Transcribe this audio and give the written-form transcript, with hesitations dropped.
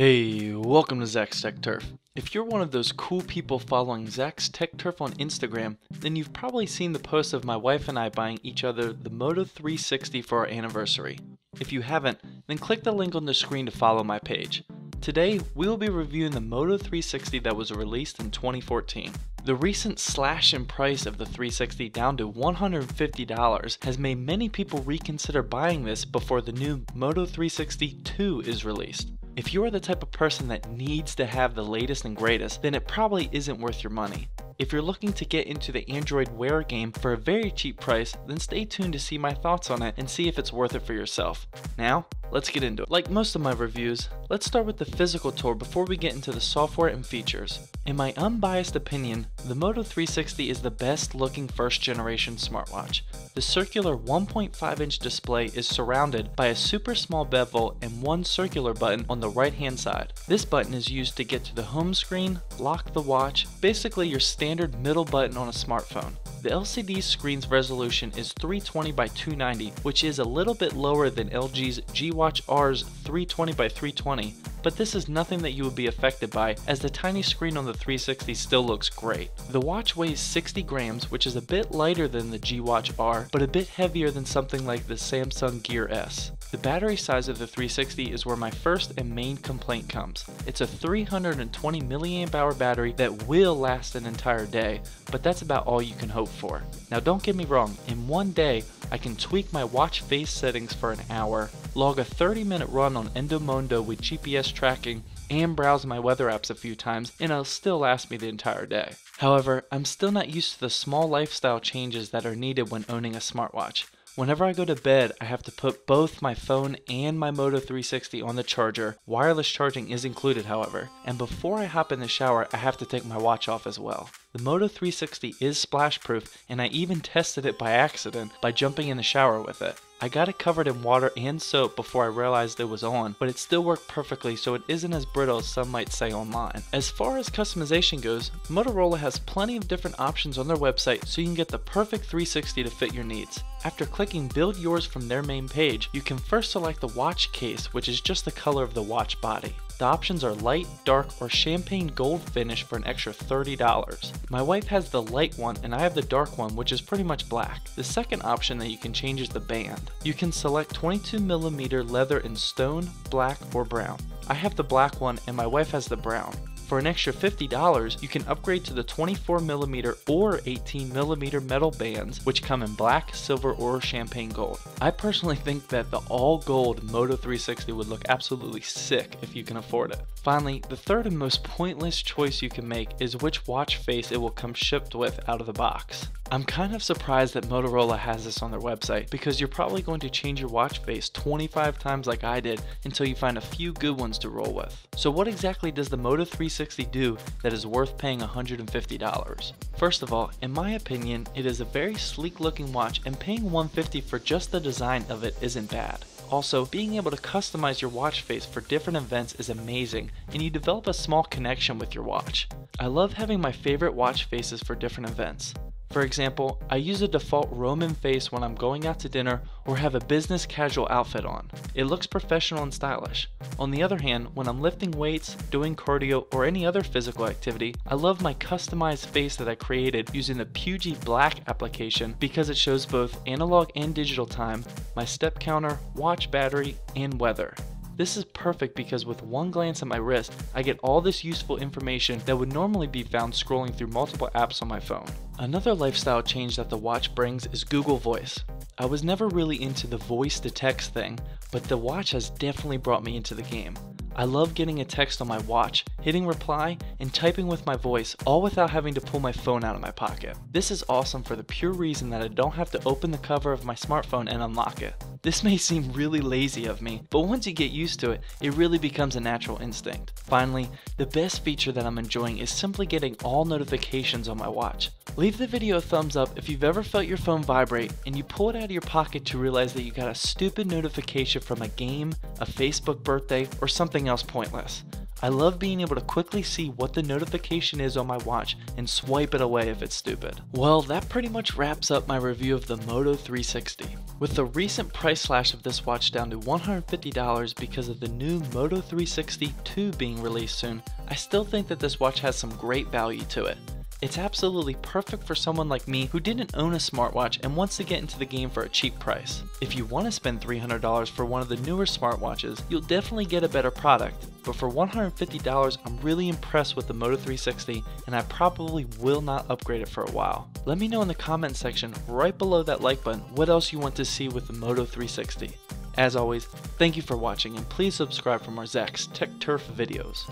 Hey, welcome to Zach's Tech Turf. If you're one of those cool people following Zach's Tech Turf on Instagram, then you've probably seen the post of my wife and I buying each other the Moto 360 for our anniversary. If you haven't, then click the link on the screen to follow my page. Today, we will be reviewing the Moto 360 that was released in 2014. The recent slash in price of the 360 down to $150 has made many people reconsider buying this before the new Moto 360 2 is released. If you are the type of person that needs to have the latest and greatest, then it probably isn't worth your money. If you're looking to get into the Android Wear game for a very cheap price, then stay tuned to see my thoughts on it and see if it's worth it for yourself. Now, let's get into it. Like most of my reviews, let's start with the physical tour before we get into the software and features. In my unbiased opinion, the Moto 360 is the best looking first generation smartwatch. The circular 1.5-inch display is surrounded by a super small bezel and one circular button on the right hand side. This button is used to get to the home screen, lock the watch, basically your standard middle button on a smartphone. The LCD screen's resolution is 320 by 290, which is a little bit lower than LG's G-Watch R's 320 by 320, but this is nothing that you would be affected by, as the tiny screen on the 360 still looks great. The watch weighs 60 grams, which is a bit lighter than the G-Watch R, but a bit heavier than something like the Samsung Gear S. The battery size of the 360 is where my first and main complaint comes. It's a 320 mAh battery that will last an entire day, but that's about all you can hope for. Now don't get me wrong, in one day I can tweak my watch face settings for an hour, log a 30-minute run on Moto with GPS tracking, and browse my weather apps a few times, and it'll still last me the entire day. However, I'm still not used to the small lifestyle changes that are needed when owning a smartwatch. Whenever I go to bed, I have to put both my phone and my Moto 360 on the charger. Wireless charging is included, however, and before I hop in the shower, I have to take my watch off as well. The Moto 360 is splash proof, and I even tested it by accident by jumping in the shower with it. I got it covered in water and soap before I realized it was on, but it still worked perfectly, so it isn't as brittle as some might say online. As far as customization goes, Motorola has plenty of different options on their website, so you can get the perfect 360 to fit your needs. After clicking build yours from their main page, you can first select the watch case, which is just the color of the watch body. The options are light, dark, or champagne gold finish for an extra $30. My wife has the light one and I have the dark one, which is pretty much black. The second option that you can change is the band. You can select 22mm leather in stone, black, or brown. I have the black one and my wife has the brown. For an extra $50, you can upgrade to the 24mm or 18mm metal bands, which come in black, silver, or champagne gold. I personally think that the all gold Moto 360 would look absolutely sick if you can afford it. Finally, the third and most pointless choice you can make is which watch face it will come shipped with out of the box. I'm kind of surprised that Motorola has this on their website, because you're probably going to change your watch face 25 times like I did until you find a few good ones to roll with. So what exactly does the Moto 360 do that is worth paying $150? First of all, in my opinion, it is a very sleek looking watch, and paying $150 for just the design of it isn't bad. Also, being able to customize your watch face for different events is amazing, and you develop a small connection with your watch. I love having my favorite watch faces for different events. For example, I use a default Roman face when I'm going out to dinner or have a business casual outfit on. It looks professional and stylish. On the other hand, when I'm lifting weights, doing cardio, or any other physical activity, I love my customized face that I created using the Pugy Black application, because it shows both analog and digital time, my step counter, watch battery, and weather. This is perfect because with one glance at my wrist, I get all this useful information that would normally be found scrolling through multiple apps on my phone. Another lifestyle change that the watch brings is Google Voice. I was never really into the voice to text thing, but the watch has definitely brought me into the game. I love getting a text on my watch, hitting reply, and typing with my voice, all without having to pull my phone out of my pocket. This is awesome for the pure reason that I don't have to open the cover of my smartphone and unlock it. This may seem really lazy of me, but once you get used to it, it really becomes a natural instinct. Finally, the best feature that I'm enjoying is simply getting all notifications on my watch. Leave the video a thumbs up if you've ever felt your phone vibrate and you pull it out of your pocket to realize that you got a stupid notification from a game, a Facebook birthday, or something else pointless. I love being able to quickly see what the notification is on my watch and swipe it away if it's stupid. Well, that pretty much wraps up my review of the Moto 360. With the recent price slash of this watch down to $150 because of the new Moto 360 2 being released soon, I still think that this watch has some great value to it. It's absolutely perfect for someone like me who didn't own a smartwatch and wants to get into the game for a cheap price. If you want to spend $300 for one of the newer smartwatches, you'll definitely get a better product, but for $150 I'm really impressed with the Moto 360 and I probably will not upgrade it for a while. Let me know in the comment section right below that like button what else you want to see with the Moto 360. As always, thank you for watching and please subscribe for more Zach's Tech Turf videos.